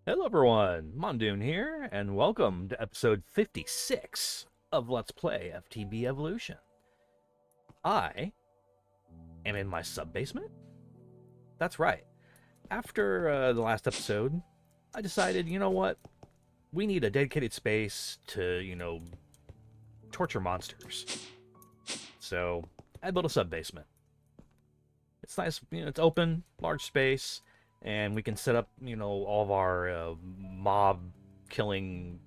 Hello everyone, Mondune here, and welcome to episode 56 of Let's Play FTB Evolution. I am in my sub-basement. That's right. After the last episode, I decided, you know what? We need a dedicated space to, torture monsters. So, I built a sub-basement. It's nice, it's open, large space, and we can set up, all of our mob killing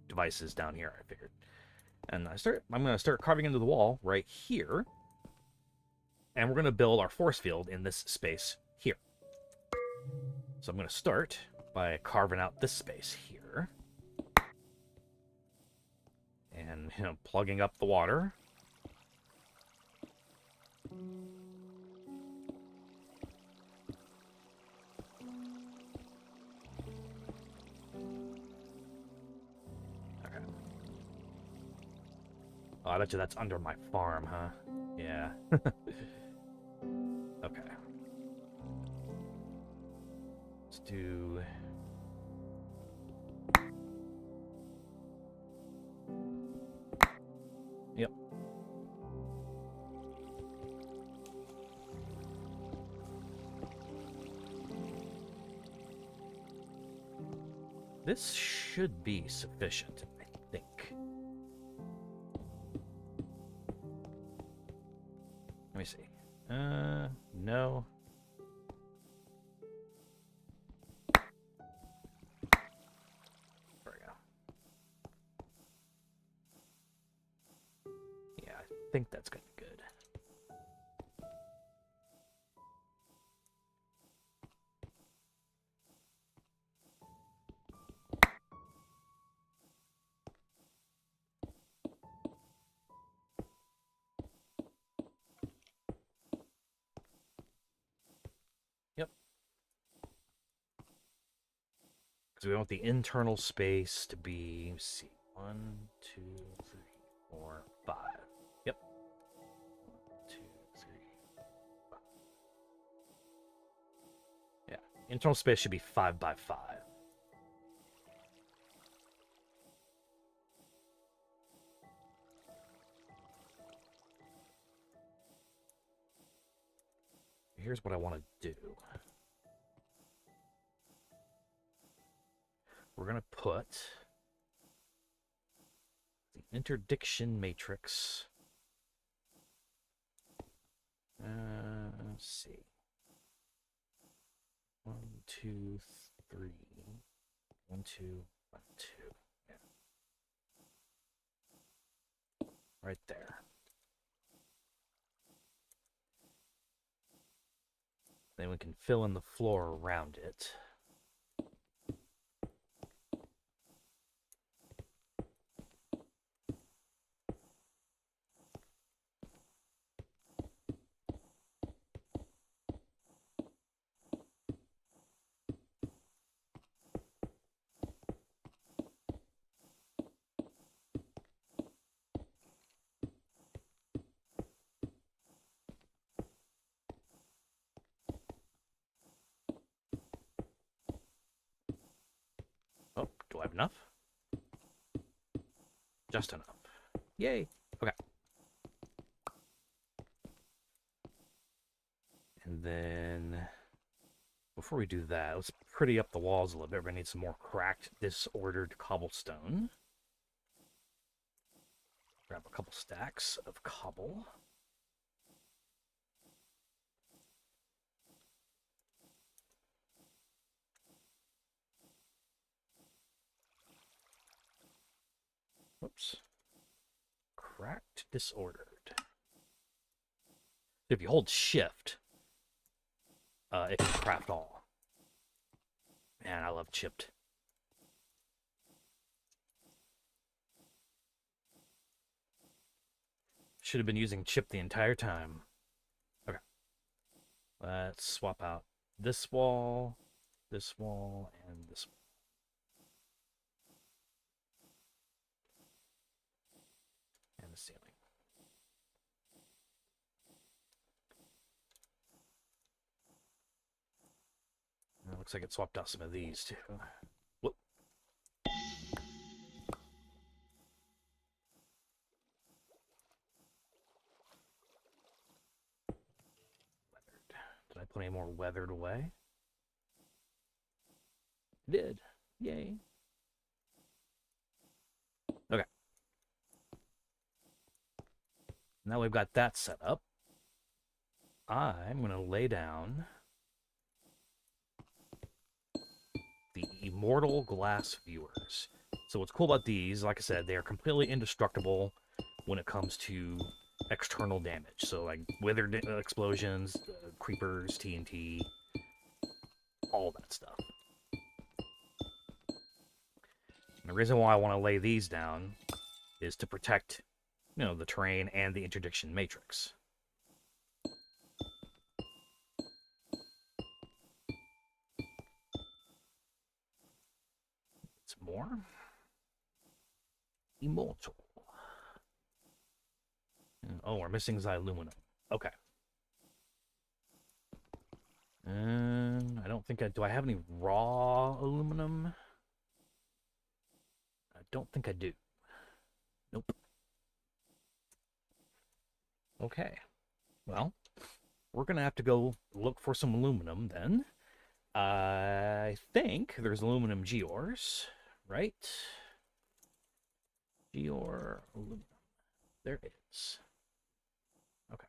devices down here, I figured. And I'm going to start carving into the wall right here, and we're going to build our force field in this space here. So I'm going to start by carving out this space here, and plugging up the water. Oh, I bet you that's under my farm, huh? Yeah. Okay. Let's do... Yep. This should be sufficient, I think. Let me see. No. There we go. Yeah, I think that's gonna be good. Yep. Because we want the internal space to be, let's see, 1, 2, 3, 4, 5. Yep. 1, 2, 3, 5. Yeah. Internal space should be 5 by 5. Here's what I want to do. We're going to put the Interdiction Matrix. Let's see. 1, 2, 3. 1, 2, 1, 2. Yeah. Right there. Then we can fill in the floor around it. Oh, do I have enough? Just enough. Yay. Okay. And then, before we do that, let's pretty up the walls a little bit. We're going to need some more cracked, disordered cobblestone. Grab a couple stacks of cobble. Whoops. Cracked, disordered. If you hold shift, it can craft all. Man, I love chipped. Should have been using chip the entire time. Okay. Let's swap out this wall, and this wall. And the ceiling. Now Looks like it swapped out some of these too. Whoop. Did I put any more weathered away? Did. Yay. Okay. Now we've got that set up. I'm going to lay down the Immortal Glass viewers. So what's cool about these, like I said, they are completely indestructible when it comes to external damage. So like withered explosions, creepers, TNT, all that stuff. And the reason why I want to lay these down is to protect, you know, the terrain and the Interdiction Matrix. It's more Immortal. Oh, we're missing Xyluminum. Okay. And I don't think do I have any raw aluminum? I don't think I do. Nope. Okay. Well, we're going to have to go look for some aluminum then. I think there's aluminum gears, right? Gear aluminum. There it is. Okay.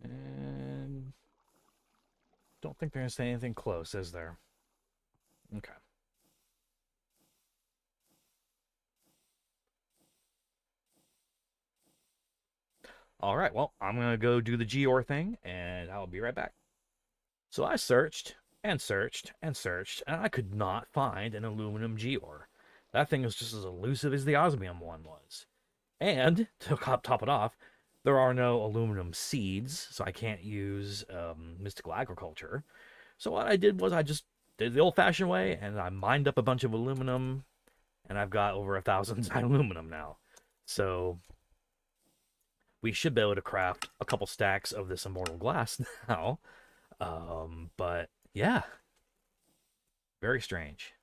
And don't think there's anything close, is there? Okay. All right, well, I'm going to go do the Geor thing, and I'll be right back. So I searched and searched and searched, and I could not find an aluminum Geor. That thing was just as elusive as the osmium one was. And, to top it off, there are no aluminum seeds, so I can't use mystical agriculture. So what I did was I just did the old-fashioned way, and I mined up a bunch of aluminum, and I've got over 1,000 aluminum now. So we should be able to craft a couple stacks of this Immortal Glass now. But yeah, very strange.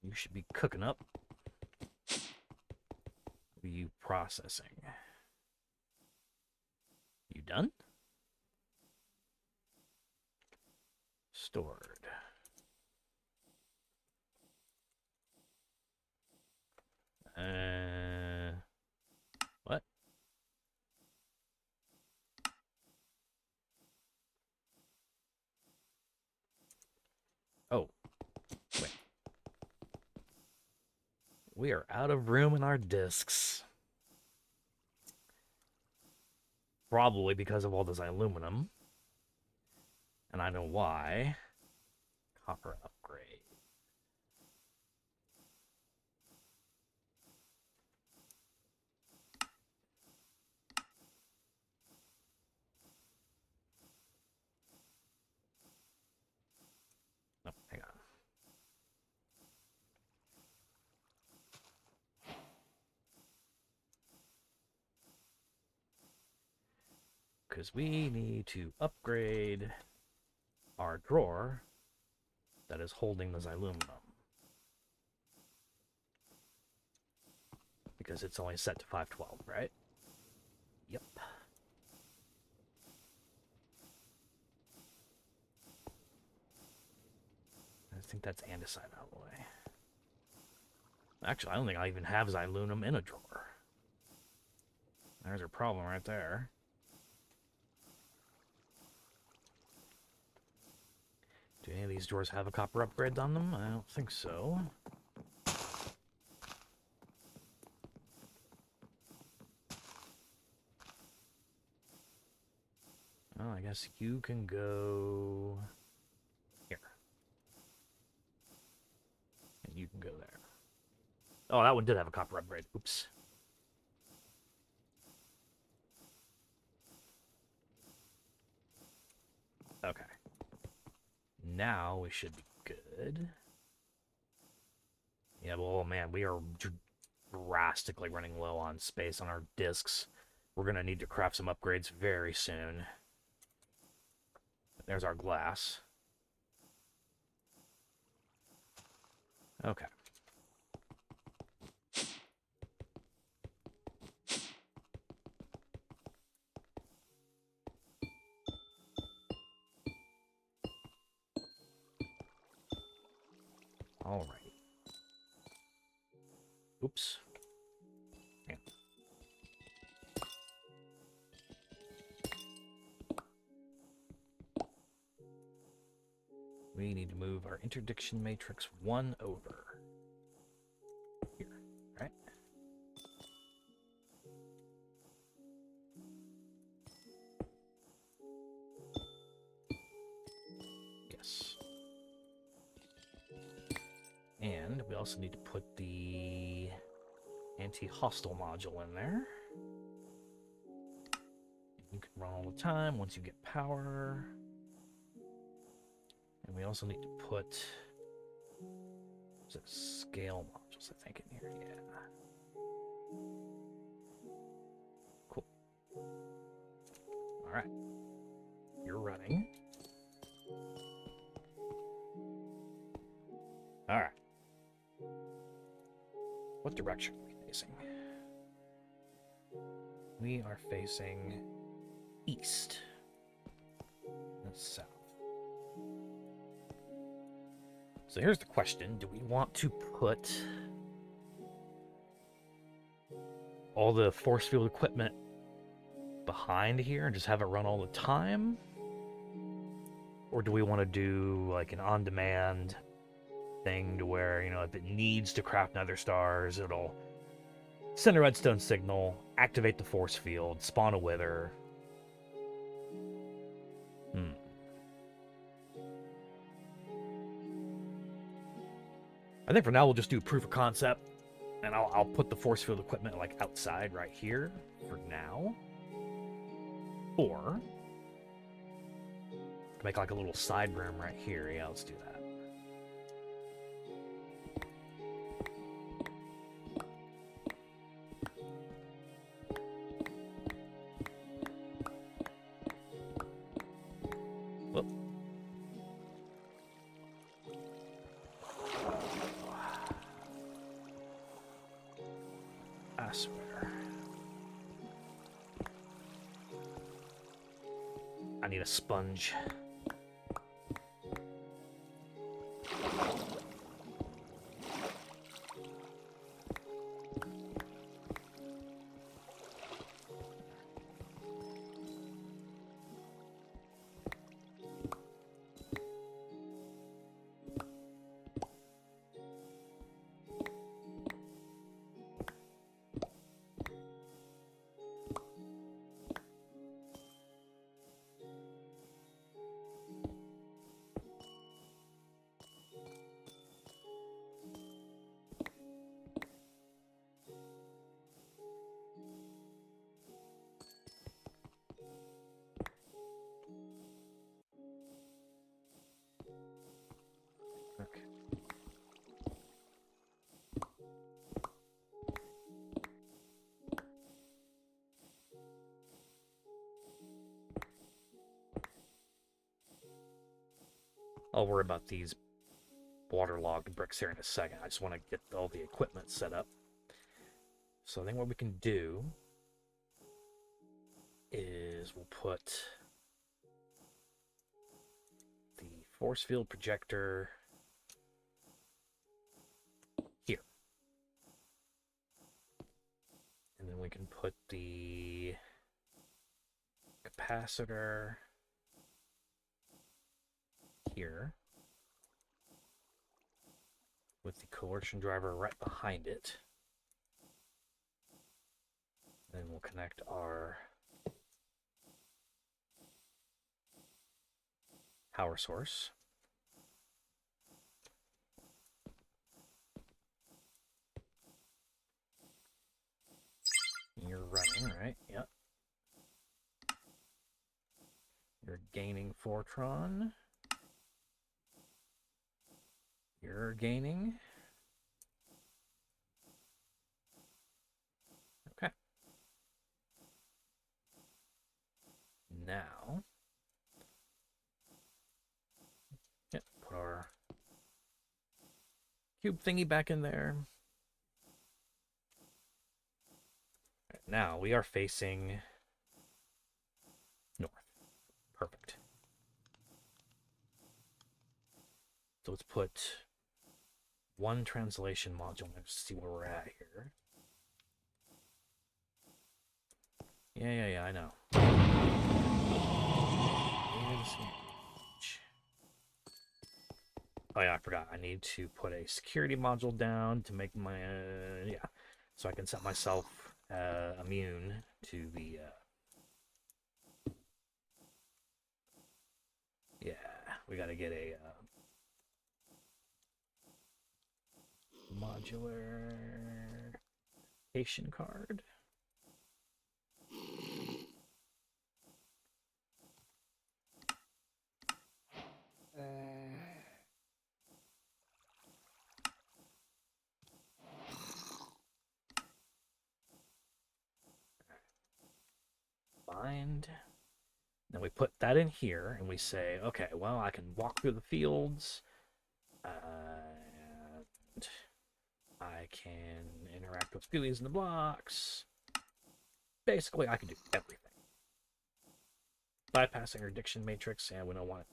You should be cooking up. What are you processing? You done? Stored. What? Oh, wait. We are out of room in our discs. Probably because of all this aluminum. And I know why. Copper upgrade. No, hang on. Because we need to upgrade our drawer that is holding this aluminum. Because it's only set to 512, right? Yep. I think that's andesite out of the way. Actually, I don't think I even have Xyluminum in a drawer. There's a problem right there. Do any of these drawers have a copper upgrade on them? I don't think so. Well, I guess you can go here. And you can go there. Oh, that one did have a copper upgrade. Oops. Okay. Now we should be good. Yeah, well, man, we are drastically running low on space on our discs. We're going to need to craft some upgrades very soon. There's our glass. Okay. All right. Oops. Yeah. We need to move our Interdiction Matrix 1 over. Here, right? Yes. And we also need to put the anti-hostile module in there. You can run all the time once you get power. And we also need to put scale modules, I think, in here. Yeah. Cool. All right. You're running. All right. What direction are we facing? We are facing east. That's south. So here's the question. Do we want to put all the force field equipment behind here and just have it run all the time? Or do we want to do like an on-demand thing to where, you know, if it needs to craft Nether Stars, it'll send a redstone signal, activate the force field, spawn a wither. I think for now we'll just do proof of concept, and I'll put the force field equipment like outside right here for now. Or make like a little side room right here. Yeah, let's do that. Whoop. I swear. I need a sponge. Okay. I'll worry about these waterlogged bricks here in a second. I just want to get all the equipment set up. So I think what we can do is we'll put the force field projector here. And then we can put the capacitor here with the coercion driver right behind it. Then we'll connect our power source. You're running, right? Yep. You're gaining Fortron. You're gaining. Okay. Now, put our cube thingy back in there. Right, now we are facing north. Perfect. So let's put one translation module. Let's see where we're at here. Yeah, I know. Oh yeah, I forgot. I need to put a security module down to make my, so I can set myself immune to the, yeah, we gotta get a modular patient card. Bind. Then we put that in here, and we say, okay, well, I can walk through the fields, and I can interact with buoys in the blocks. Basically, I can do everything. Bypassing Interdiction Matrix, and we don't want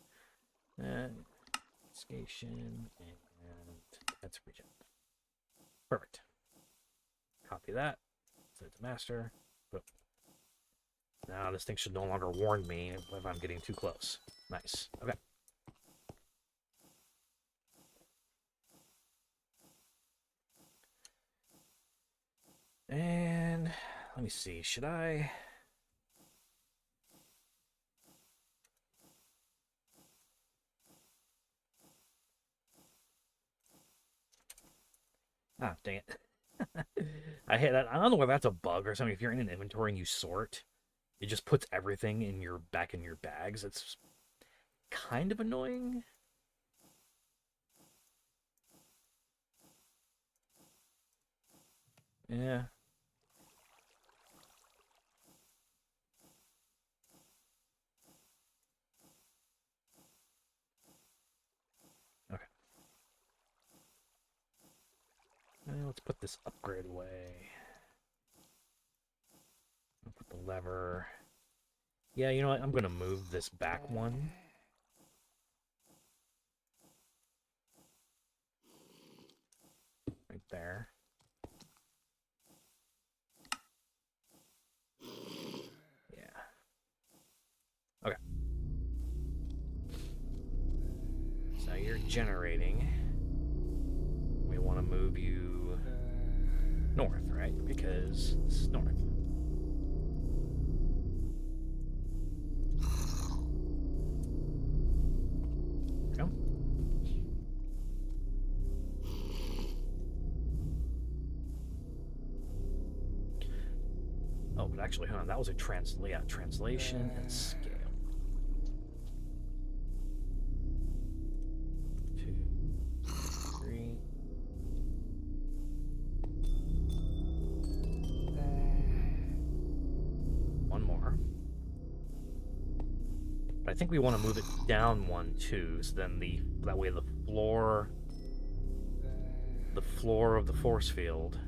it. Station, and that's region. Perfect. Copy that. Set it to master. Boom. Now this thing should no longer warn me if I'm getting too close. Nice. Okay. And let me see. Should I... Ah, dang it. I don't know whether that's a bug or something. If you're in an inventory and you sort, it just puts everything in your back in your bags. It's kind of annoying. Yeah. Okay. Let's put this upgrade away. I'll put the lever. Yeah, you know what? I'm going to move this back one. Right there. Yeah. Okay. So you're generating. We want to move you north, right? Because this is north. Go. Oh, but actually, hold on. That was a translation and scale. 2, 3. One more. But I think we want to move it down 1, 2, so then that way the floor of the force field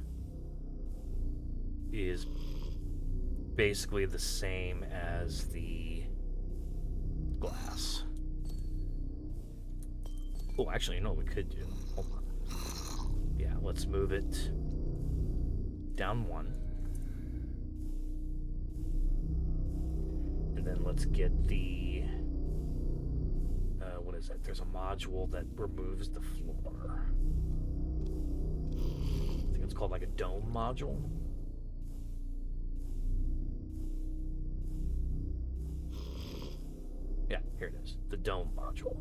is basically the same as the glass. Oh, actually, you know what we could do? Hold on. Yeah, let's move it down 1. And then let's get the... what is that? There's a module that removes the floor. I think it's called like a dome module. Yeah, here it is. The dome module.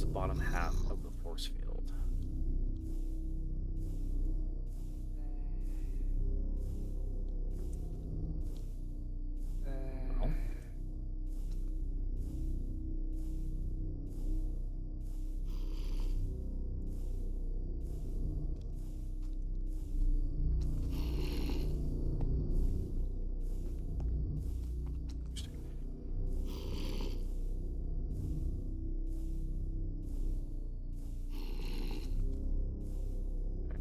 the bottom half of the force field. Well.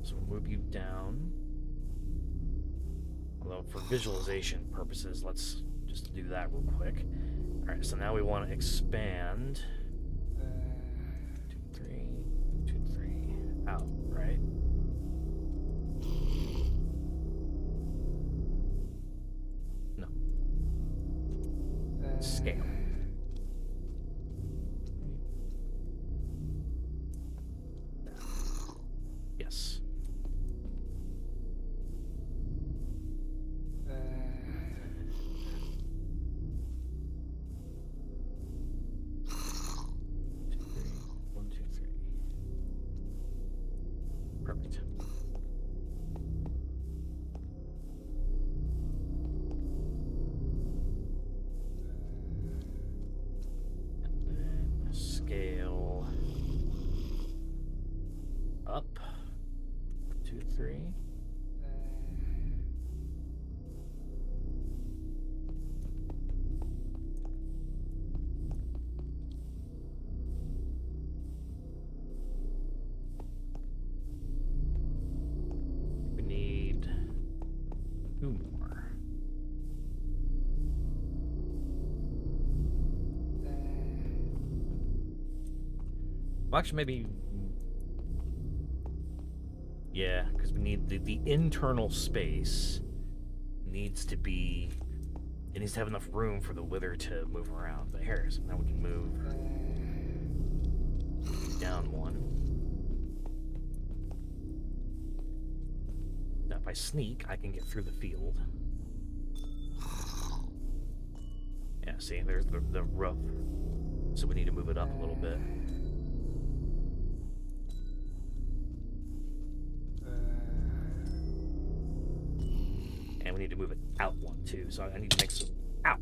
So we'll move you down. Although for visualization purposes, let's just do that real quick. Alright, so now we want to expand 2, 3, 2, 3 out, right? No. Scale. Yes. Perfect. And then scale up 2, 3. We need 2 more. Well, actually, maybe. Yeah, because we need the internal space needs to be. It needs to have enough room for the wither to move around. But here, so now we can move down 1. Now, if I sneak, I can get through the field. Yeah, see, there's the roof. So we need to move it up a little bit. And we need to move it out 1 too. So I need to make some. Ow!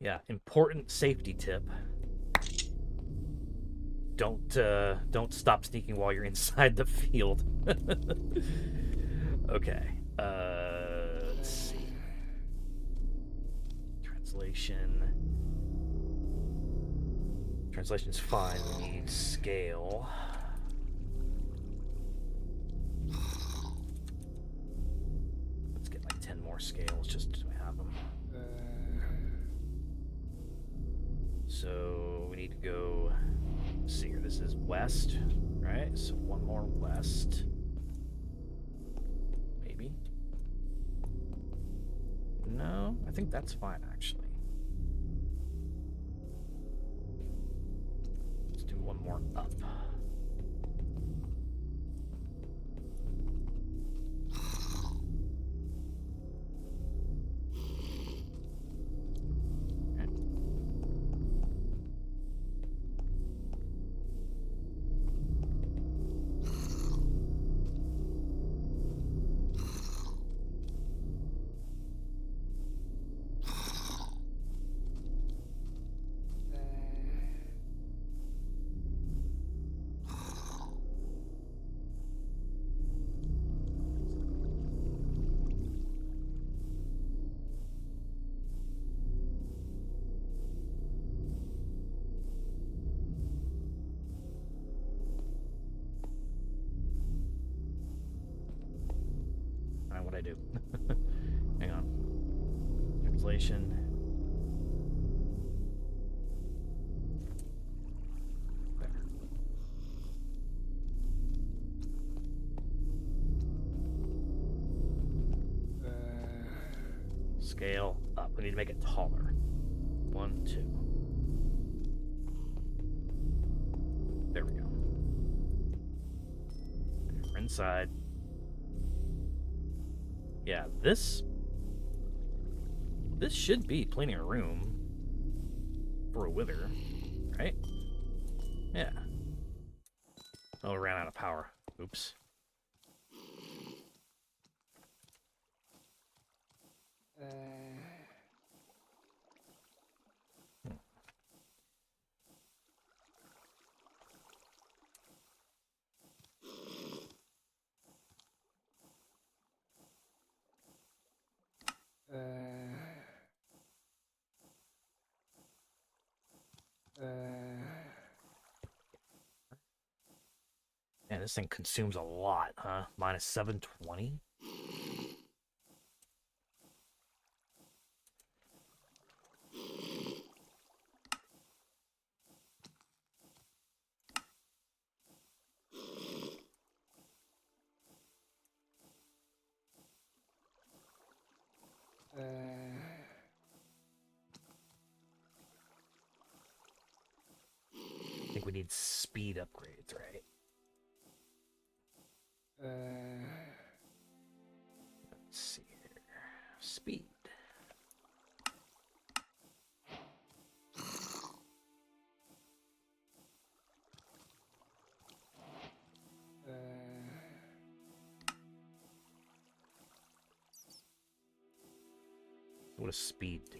Yeah, important safety tip. Don't stop sneaking while you're inside the field. Okay. Let's see. Translation's fine. We need scale. Let's get like 10 more scales just so we have them. So we need to go. Let's see here. This is west, right? So 1 more west. Maybe. No, I think that's fine actually. Let's do 1 more up. What'd I do? Hang on. Translation. There. Scale up. We need to make it taller. 1, 2. There we go. inside. Yeah, this should be plenty of room for a wither, right? Yeah. Oh, it ran out of power. Oops. Man, this thing consumes a lot, huh? Minus 720? I think we need speed upgrades, right? Let's see here. Speed. What does speed do?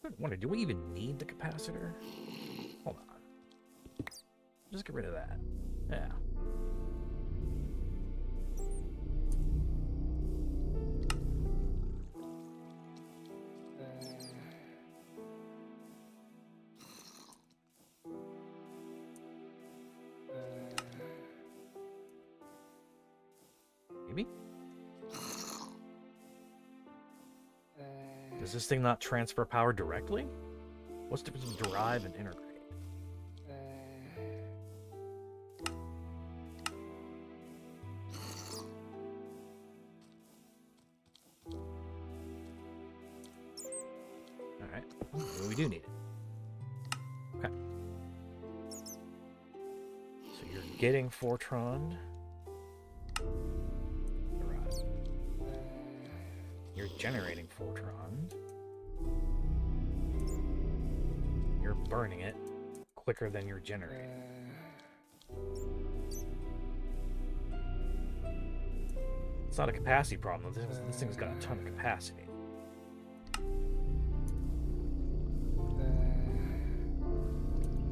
I wonder, do we even need the capacitor? Hold on. Just get rid of that. Yeah. Maybe? Does this thing not transfer power directly? What's the difference between derive and integrate? Alright. Well, we do need it. Okay. So you're getting Fortron. Derive. You're generating Fortron. You're burning it quicker than you're generating. It's not a capacity problem. This thing's got a ton of capacity.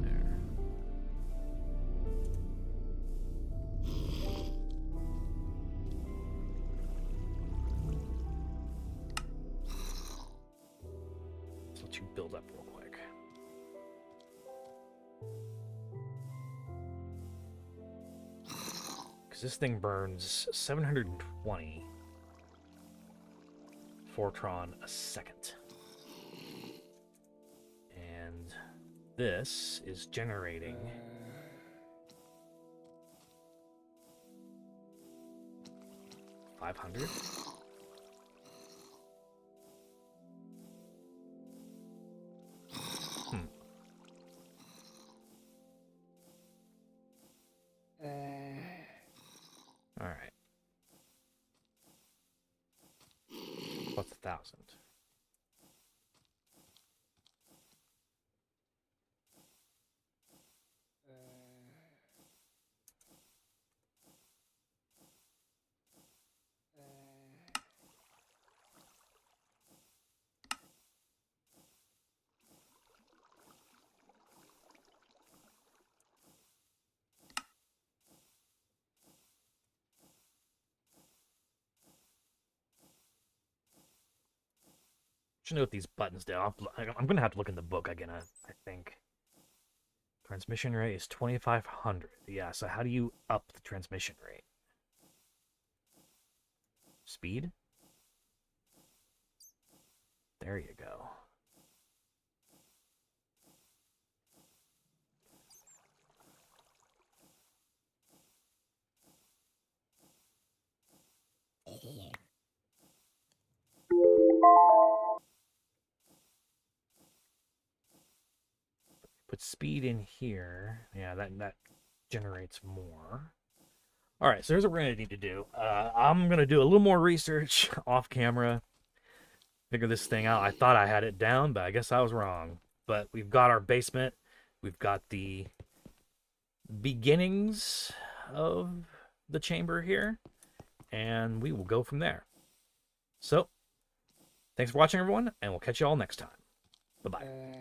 There. Let's let you build up real quick. This thing burns 720 Fortron a second. And this is generating 500. All right. What's 1,000? Should note these buttons down. I'm gonna have to look in the book again. I think transmission rate is 2,500. Yeah. So how do you up the transmission rate? Speed. There you go. Put speed in here. Yeah, that generates more. All right, so here's what we're going to need to do. I'm going to do a little more research off camera. Figure this thing out. I thought I had it down, but I guess I was wrong. But we've got our basement. We've got the beginnings of the chamber here. And we will go from there. So, thanks for watching, everyone, and we'll catch you all next time. Bye-bye.